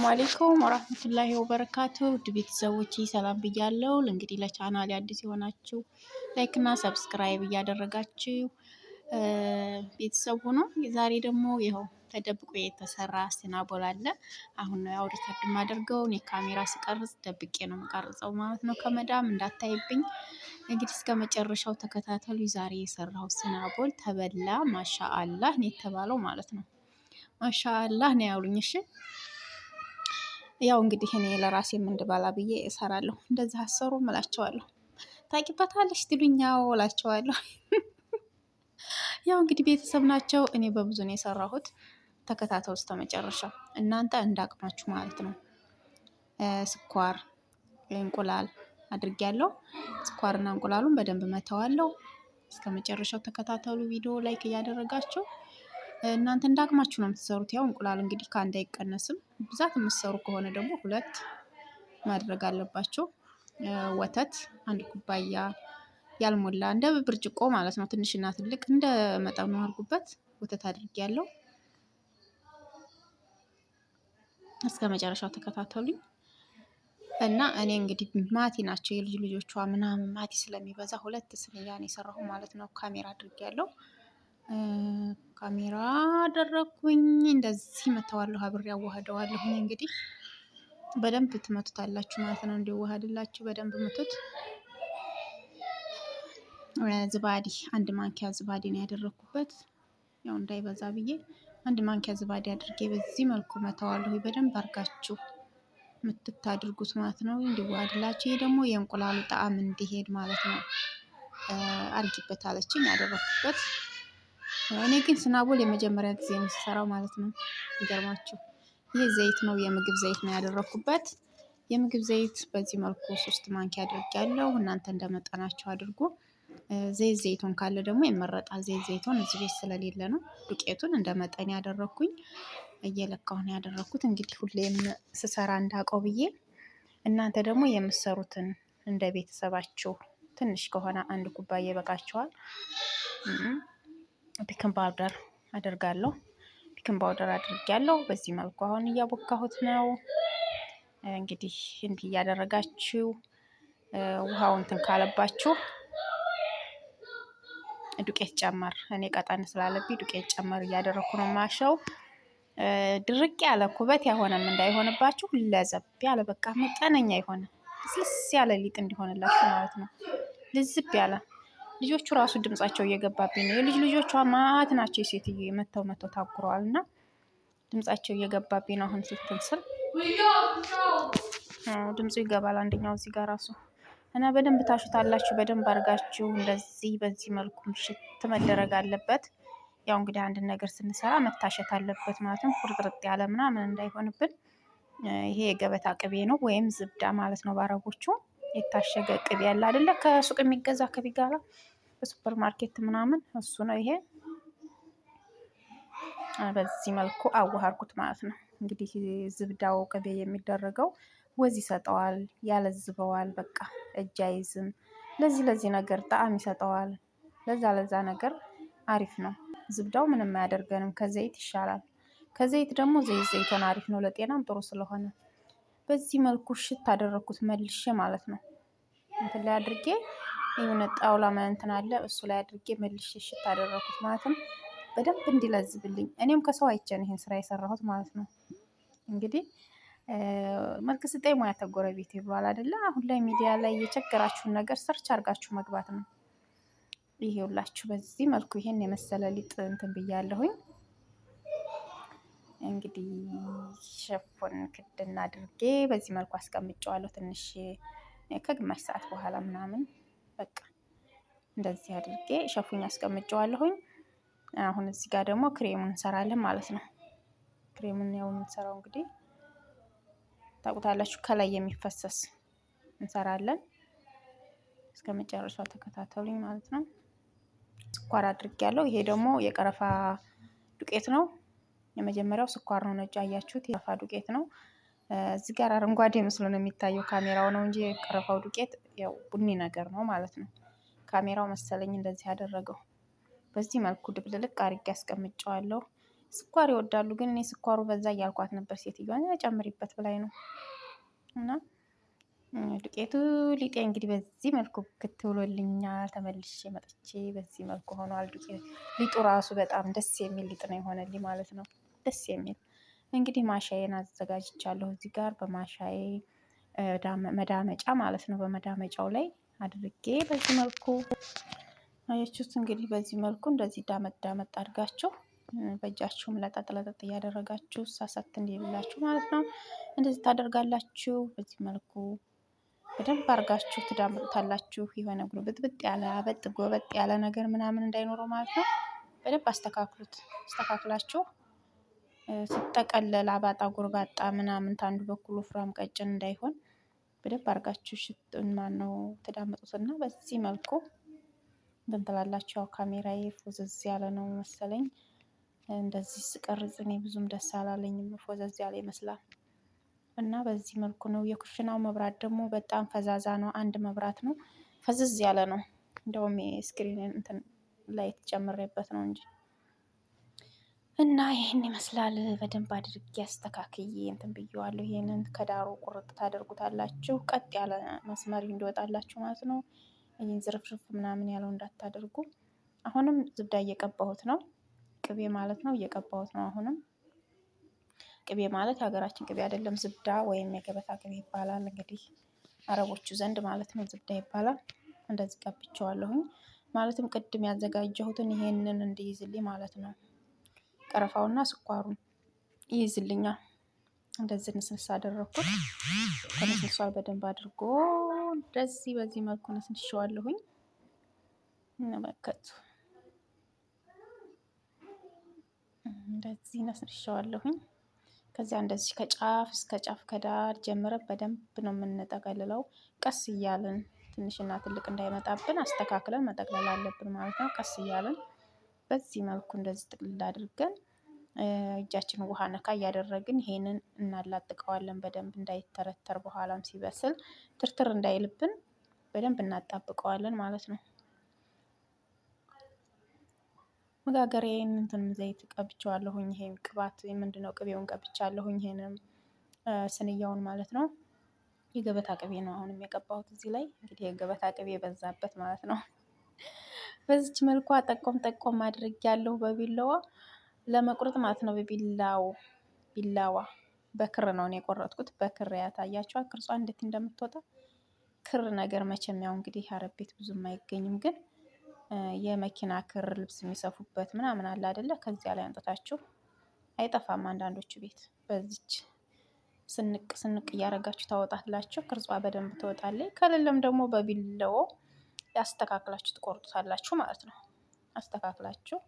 አለይኩም ወራህመቱላሂ ወበረካቱ ውድ ቤተሰቦቼ ሰላም ብያለሁ። እንግዲህ ለቻናሌ አዲስ የሆናችሁ ላይክ እና ሰብስክራይብ እያደረጋችሁ ቤተሰብ ሆኖ ዛሬ ደግሞ ይኸው ተደብቆ የተሰራ ሲናቦል አለ። አሁን ነው ያው ሪከርድ የማደርገው። እኔ ካሜራ ስቀርጽ ደብቄ ነው የምቀርጸው ማለት ነው፣ ከመዳም እንዳታይብኝ። እንግዲህ እስከ መጨረሻው ተከታተሉ። ዛሬ የሰራው ሲናቦል ተበላ ማሻአላህ ነው የተባለው ማለት ነው። ማሻአላህ ነው ያሉኝ። እሺ ያው እንግዲህ እኔ ለራሴም እንድባላ ብዬ እሰራለሁ። እንደዛ አሰሩም እላቸዋለሁ። ታውቂበታለሽ ትሉኛው እላቸዋለሁ። ያው እንግዲህ ቤተሰብ ናቸው። እኔ በብዙ ነው የሰራሁት። ተከታተሉ እስከ መጨረሻ እናንተ እንዳቅማችሁ ማለት ነው። ስኳር፣ እንቁላል አድርጌያለሁ። ስኳርና እንቁላሉን በደንብ መተዋለሁ። እስከ መጨረሻው ተከታተሉ። ቪዲዮ ላይክ እያደረጋችሁ እናንተ እንዳቅማችሁ ነው የምትሰሩት። ያው እንቁላል እንግዲህ ከአንድ አይቀነስም። ብዛት የምትሰሩ ከሆነ ደግሞ 2 ማድረግ አለባቸው። ወተት 1 ኩባያ ያልሞላ እንደ ብርጭቆ ማለት ነው። ትንሽና ትልቅ እንደ መጠኑ አድርጉበት። ወተት አድርጌያለሁ። እስከ መጨረሻው ተከታተሉኝ። እና እኔ እንግዲህ ማቲ ናቸው የልጅ ልጆቿ ምናምን ማቲ ስለሚበዛ 2 ስንያን የሰራሁ ማለት ነው። ካሜራ አድርጌያለሁ። ካሜራ አደረኩኝ። እንደዚህ መተዋለሁ። አብሬ አዋህደዋለሁ። እንግዲህ በደንብ ትመቱታላችሁ ማለት ነው። እንዲዋሃድላችሁ በደንብ መቱት። ዝባዲ 1 ማንኪያ ዝባዲ ነው ያደረኩበት። ያው እንዳይበዛ ብዬ 1 ማንኪያ ዝባዲ አድርጌ በዚህ መልኩ መተዋለሁ። በደንብ አድርጋችሁ ምትታድርጉት ማለት ነው፣ እንዲዋሃድላችሁ። ይሄ ደግሞ የእንቁላሉ ጣዕም እንዲሄድ ማለት ነው። አርጊበት አለችኝ፣ ያደረኩበት። እኔ ግን ሲናቦል የመጀመሪያ ጊዜ የምሰራው ማለት ነው። ይገርማችሁ። ይህ ዘይት ነው፣ የምግብ ዘይት ነው ያደረኩበት። የምግብ ዘይት በዚህ መልኩ 3 ማንኪያ አድርጌያለሁ። እናንተ እንደመጠናችሁ አድርጉ። ዘይት ዘይቱን ካለ ደግሞ ይመረጣል። ዘይት ዘይቱን እዚህ ቤት ስለሌለ ነው። ዱቄቱን እንደ መጠን ያደረኩኝ፣ እየለካሁ ነው ያደረኩት። እንግዲህ ሁሌም ስሰራ እንዳውቀው ብዬ እናንተ ደግሞ የምትሰሩትን እንደ ቤተሰባችሁ ትንሽ ከሆነ 1 ኩባያ ይበቃችኋል። ፒክን ፓውደር አደርጋለሁ። ፒክን ፓውደር አድርጌያለሁ። በዚህ መልኩ አሁን እያቦካሁት ነው። እንግዲህ እንዲህ እያደረጋችሁ ውሃው እንትን ካለባችሁ ዱቄት ጨመር። እኔ ቀጠን ስላለብኝ ዱቄት ጨመር እያደረኩ ነው ማሸው። ድርቅ ያለ ኩበት ያሆነም እንዳይሆንባችሁ፣ ለዘብ ያለ በቃ መጠነኛ የሆነ ልስልስ ያለ ሊጥ እንዲሆንላችሁ ማለት ነው። ልዝብ ያለ ልጆቹ ራሱ ድምጻቸው እየገባብኝ ነው። የልጅ ልጆቿ ማት ናቸው። የሴትዬ መተው ታጉረዋል እና ድምጻቸው እየገባብኝ ነው። አሁን ስትል ስል ድምፁ ይገባል። አንደኛው እዚህ ጋር ራሱ እና በደንብ ታሹታላችሁ። በደንብ አድርጋችሁ እንደዚህ በዚህ መልኩ ምሽት መደረግ አለበት። ያው እንግዲህ አንድ ነገር ስንሰራ መታሸት አለበት ማለት ነው። ቁርጥርጥ ያለ ምናምን እንዳይሆንብን። ይሄ የገበታ ቅቤ ነው ወይም ዝብዳ ማለት ነው በአረቦቹ። የታሸገ ቅቤ ያለ አይደለ? ከሱቅ የሚገዛ ቅቤ ጋር በሱፐር ማርኬት ምናምን እሱ ነው ይሄ። በዚህ መልኩ አዋሃርኩት ማለት ነው። እንግዲህ ዝብዳው ቅቤ የሚደረገው ወዝ ይሰጠዋል፣ ያለዝበዋል። በቃ እጅ አይዝም። ለዚህ ነገር ጣዕም ይሰጠዋል። ለዛ ነገር አሪፍ ነው። ዝብዳው ምንም አያደርገንም፣ ከዘይት ይሻላል። ከዘይት ደግሞ ዘይቱን አሪፍ ነው፣ ለጤናም ጥሩ ስለሆነ በዚህ መልኩ ሽት አደረኩት መልሼ ማለት ነው። እንትን ላይ አድርጌ የሆነ ጣውላ እንትን አለ፣ እሱ ላይ አድርጌ መልሼ ሽት አደረኩት ማለት ነው። በደንብ እንዲለዝብልኝ። እኔም ከሰው አይቼ ነው ይሄን ስራ የሰራሁት ማለት ነው። እንግዲህ መልክ ስጠኝ ሙያ ተጎረቤት ይባላል አይደለ? አሁን ላይ ሚዲያ ላይ የቸገራችሁን ነገር ሰርች አድርጋችሁ መግባት ነው። ይሄውላችሁ በዚህ መልኩ ይሄን የመሰለ ሊጥ እንትን ብያለሁኝ። እንግዲህ ሸፎን ክድና አድርጌ በዚህ መልኩ አስቀምጨዋለሁ። ትንሽ ከግማሽ ሰዓት በኋላ ምናምን በቃ እንደዚህ አድርጌ ሸፉኝ አስቀምጨዋለሁኝ። አሁን እዚህ ጋር ደግሞ ክሬሙን እንሰራለን ማለት ነው። ክሬሙን ያው የምንሰራው እንግዲህ ታውቁታላችሁ፣ ከላይ የሚፈሰስ እንሰራለን። እስከ መጨረሻው ተከታተሉኝ ማለት ነው። ስኳር አድርጌያለሁ። ይሄ ደግሞ የቀረፋ ዱቄት ነው። የመጀመሪያው ስኳር ነው፣ ነጭ አያችሁት፣ የቀረፋ ዱቄት ነው። እዚህ ጋር አረንጓዴ መስሎ ነው የሚታየው፣ ካሜራው ነው እንጂ የቀረፋው ዱቄት ያው ቡኒ ነገር ነው ማለት ነው። ካሜራው መሰለኝ እንደዚህ ያደረገው። በዚህ መልኩ ድብልልቅ አድርጌ አስቀምጨዋለሁ። ስኳር ይወዳሉ፣ ግን እኔ ስኳሩ በዛ እያልኳት ነበር ሴትዮዋን ጨምሪበት ብላኝ ነው። እና ዱቄቱ ሊጤ እንግዲህ በዚህ መልኩ ክትብሎልኛል። ተመልሼ መጥቼ በዚህ መልኩ ሆኗል። ሊጡ ራሱ በጣም ደስ የሚል ሊጥ ነው የሆነልኝ ማለት ነው። ደስ የሚል እንግዲህ ማሻዬን አዘጋጅቻለሁ። እዚህ ጋር በማሻዬ መዳመጫ ማለት ነው። በመዳመጫው ላይ አድርጌ በዚህ መልኩ አያችሁት። እንግዲህ በዚህ መልኩ እንደዚህ ዳመጥ ዳመጥ አድርጋችሁ በእጃችሁም ለጠጥ ለጠጥ እያደረጋችሁ ሳሳት እንዲልላችሁ ማለት ነው። እንደዚህ ታደርጋላችሁ። በዚህ መልኩ በደንብ አድርጋችሁ ትዳምጡታላችሁ። የሆነ ብጥብጥ ያለ አበጥ ጎበጥ ያለ ነገር ምናምን እንዳይኖረው ማለት ነው። በደንብ አስተካክሉት። አስተካክላችሁ ሲጠቀለል አባጣ ጎርባጣ ምናምን ታንዱ በኩል ወፍራም ቀጭን እንዳይሆን በደንብ አድርጋችሁ ማነው ትዳምጡትና በዚህ መልኩ እንትን ትላላችሁ። ያው ካሜራዬ ፎዘዝ ያለ ነው መሰለኝ። እንደዚህ ስቀርጽ እኔ ብዙም ደስ አላለኝም። ፎዘዝ ያለ ይመስላል። እና በዚህ መልኩ ነው። የኩሽናው መብራት ደግሞ በጣም ፈዛዛ ነው። አንድ መብራት ነው፣ ፈዝዝ ያለ ነው። እንደውም የስክሪን እንትን ላይት ጨምሬበት ነው እንጂ። እና ይህን ይመስላል። በደንብ አድርጌ አስተካክዬ እንትን ብየዋለሁ። ይሄንን ከዳሩ ቁርጥ ታደርጉታላችሁ፣ ቀጥ ያለ መስመር እንዲወጣላችሁ ማለት ነው። ይህን ዝርፍርፍ ምናምን ያለው እንዳታደርጉ። አሁንም ዝብዳ እየቀባሁት ነው፣ ቅቤ ማለት ነው። እየቀባሁት ነው አሁንም። ቅቤ ማለት የሀገራችን ቅቤ አይደለም፣ ዝብዳ ወይም የገበታ ቅቤ ይባላል። እንግዲህ አረቦቹ ዘንድ ማለት ነው ዝብዳ ይባላል። እንደዚህ ቀብቼዋለሁኝ። ማለትም ቅድም ያዘጋጀሁትን ይሄንን እንዲይዝልኝ ማለት ነው። ቀረፋውና ስኳሩን ይይዝልኛል። እንደዚህ ንስንስ አደረኩት። ከነስንሷል በደንብ አድርጎ እንደዚህ በዚህ መልኩ ነስንሼዋለሁኝ። እንመልከቱ። እንደዚህ ነስንሼዋለሁኝ። ከዚያ እንደዚህ ከጫፍ እስከ ጫፍ ከዳር ጀምረን በደንብ ነው የምንጠቀልለው። ቀስ እያልን ትንሽና ትልቅ እንዳይመጣብን አስተካክለን መጠቅለል አለብን ማለት ነው። ቀስ እያልን በዚህ መልኩ እንደዚህ ጥቅልል አድርገን እጃችን ውሃ ነካ እያደረግን ይሄንን እናላጥቀዋለን በደንብ እንዳይተረተር፣ በኋላም ሲበስል ትርትር እንዳይልብን በደንብ እናጣብቀዋለን ማለት ነው። መጋገሪያዬን እንትን ዘይት ቀብቼዋለሁኝ። ይሄን ቅባት ምንድነው ቅቤውን ቀብቻለሁኝ። ይሄንም ስንያውን ማለት ነው። የገበታ ቅቤ ነው አሁንም የቀባሁት እዚህ ላይ። እንግዲህ የገበታ ቅቤ የበዛበት ማለት ነው። በዚች መልኩ ጠቆም ጠቆም አድርጌያለሁ በቢላዋ ለመቁረጥ ማለት ነው። ቢላዋ በክር ነው እኔ የቆረጥኩት። በክር ያታያችኋል ቅርጿ እንዴት እንደምትወጣ። ክር ነገር መቼም ያው እንግዲህ አረብ ቤት ብዙም አይገኝም፣ ግን የመኪና ክር ልብስ የሚሰፉበት ምናምን አለ አይደለ? ከዚያ ላይ አንጥታችሁ አይጠፋም አንዳንዶቹ ቤት። በዚች ስንቅ ስንቅ እያደረጋችሁ ታወጣላችሁ። ቅርጿ በደንብ ትወጣለች። ከሌለም ደግሞ በቢላዋ ያስተካክላችሁ ትቆርጡታላችሁ ማለት ነው። አስተካክላችሁ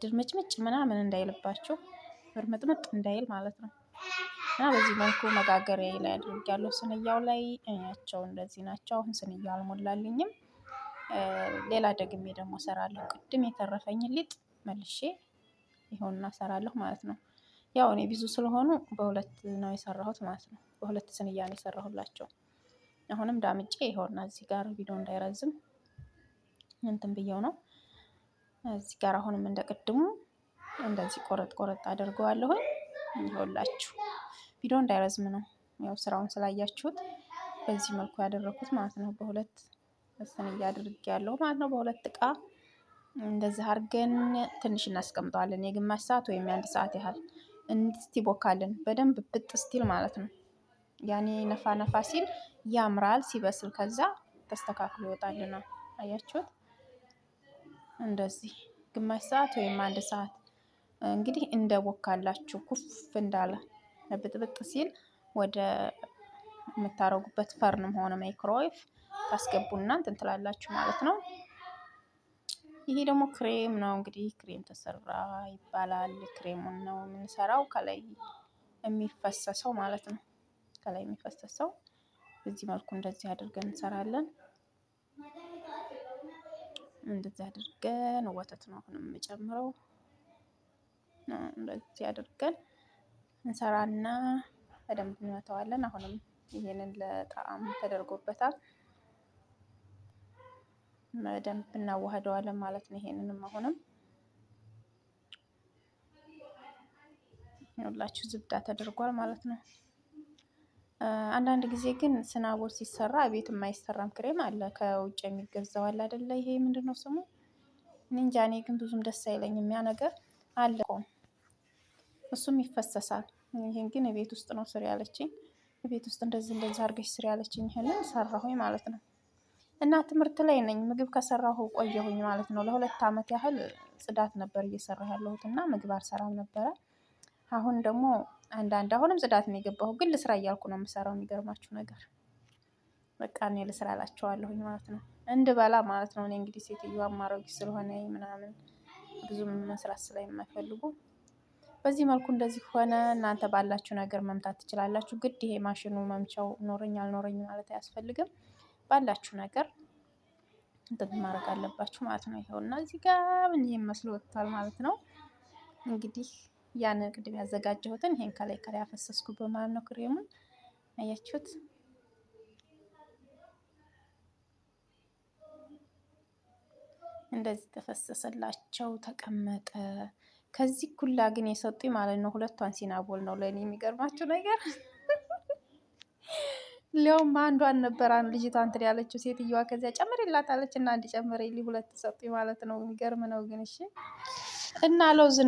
ድርምጭምጭ ምናምን እንዳይልባችሁ፣ ምርምጥምጥ እንዳይል ማለት ነው። እና በዚህ መልኩ መጋገሪያ ላይ አድርጌያለሁ። ስንያው ላይ እያቸው እንደዚህ ናቸው። አሁን ስንያው አልሞላልኝም። ሌላ ደግሜ ደግሞ እሰራለሁ። ቅድም የተረፈኝን ሊጥ መልሼ ይኸውና እሰራለሁ ማለት ነው። ያው እኔ ብዙ ስለሆኑ በሁለት ነው የሰራሁት ማለት ነው። በሁለት ስንያ ነው የሰራሁላቸው። አሁንም ዳምጬ ይኸውና እዚህ ጋር ቪዲዮ እንዳይረዝም እንትን ብየው ነው። እዚህ ጋር አሁንም እንደቅድሙ እንደዚህ ቆረጥ ቆረጥ አድርገዋለሁኝ። ይኸውላችሁ ቪዲዮ እንዳይረዝም ነው ያው ስራውን ስላያችሁት በዚህ መልኩ ያደረኩት ማለት ነው። በሁለት ስንያ አድርጌያለሁ ማለት ነው። በሁለት እቃ እንደዚህ አድርገን ትንሽ እናስቀምጠዋለን። የግማሽ ሰዓት ወይም የአንድ ሰዓት ያህል እስቲቦካልን በደንብ ብጥ ስቲል ማለት ነው። ያኔ ነፋ ነፋ ሲል ያምራል። ሲበስል ከዛ ተስተካክሎ ይወጣልናል። አያችሁት? እንደዚህ ግማሽ ሰዓት ወይም አንድ ሰዓት እንግዲህ እንደ ቦካላችሁ ኩፍ እንዳለ ብጥብጥ ሲል ወደ የምታረጉበት ፈርንም ሆነ ማይክሮዌቭ ታስገቡና እንትን ትላላችሁ ማለት ነው። ይሄ ደግሞ ክሬም ነው። እንግዲህ ክሬም ተሰራ ይባላል። ክሬሙን ነው የምንሰራው ከላይ የሚፈሰሰው ማለት ነው። ከላይ የሚፈሰሰው በዚህ መልኩ እንደዚህ አድርገን እንሰራለን። እንደዚህ አድርገን ወተት ነው አሁን የምጨምረው። እንደዚህ አድርገን እንሰራና በደንብ እንመተዋለን። አሁንም ይሄንን ለጣዕም ተደርጎበታል። በደንብ እናዋህደዋለን ማለት ነው። ይሄንንም አሁንም ይኸውላችሁ ዝብዳ ተደርጓል ማለት ነው። አንዳንድ ጊዜ ግን ስናቦር ሲሰራ ቤት የማይሰራም ክሬም አለ፣ ከውጭ የሚገዛው አለ አይደለ? ይሄ ምንድነው ስሙ? እንጃ። እኔ ግን ብዙም ደስ አይለኝም ያ ነገር አለ። እሱም ይፈሰሳል። ይሄን ግን ቤት ውስጥ ነው ስሪ ያለችኝ። ቤት ውስጥ እንደዚህ አድርገሽ ስሪ ያለችኝ። ይሄንን ሰራሁኝ ማለት ነው። እና ትምህርት ላይ ነኝ። ምግብ ከሰራሁ ቆየሁኝ ማለት ነው። ለ2 አመት ያህል ጽዳት ነበር እየሰራሁ ያለሁት እና ምግብ አልሰራም ነበረ። አሁን ደግሞ አሁንም ጽዳት ነው የገባሁ፣ ግን ልስራ እያልኩ ነው የምሰራው። የሚገርማችሁ ነገር በቃ እኔ ልስራ እላቸዋለሁኝ ማለት ነው፣ እንድበላ ማለት ነው። እኔ እንግዲህ ሴትዮዋ አማራጭ ስለሆነ ምናምን ብዙም መስራት ስለማይፈልጉ በዚህ መልኩ እንደዚህ ሆነ። እናንተ ባላችሁ ነገር መምታት ትችላላችሁ። ግድ ይሄ ማሽኑ መምቻው ኖረኝ አልኖረኝ ማለት አያስፈልግም። ባላችሁ ነገር እንትን ማድረግ አለባችሁ ማለት ነው። ይኸውና እዚህ ጋር ምን ይመስል ወጥቷል ማለት ነው። እንግዲህ ያን ቅድም ያዘጋጀሁትን ይሄን ከላይ ያፈሰስኩበት ማለት ነው። ክሬሙን አያችሁት? እንደዚህ ተፈሰሰላቸው ተቀመጠ። ከዚህ ኩላ ግን የሰጡኝ ማለት ነው 2ቷን ሲናቦል ነው ለእኔ። የሚገርማችሁ ነገር ሊያውም አንዷን ነበር ልጅቷ እንትን ያለችው ሴትዮዋ፣ ከዚያ ጨምሬላታለች እና አንድ ጨምሬልኝ 2 ሰጡኝ ማለት ነው። የሚገርም ነው ግን። እሺ እና ለውዝ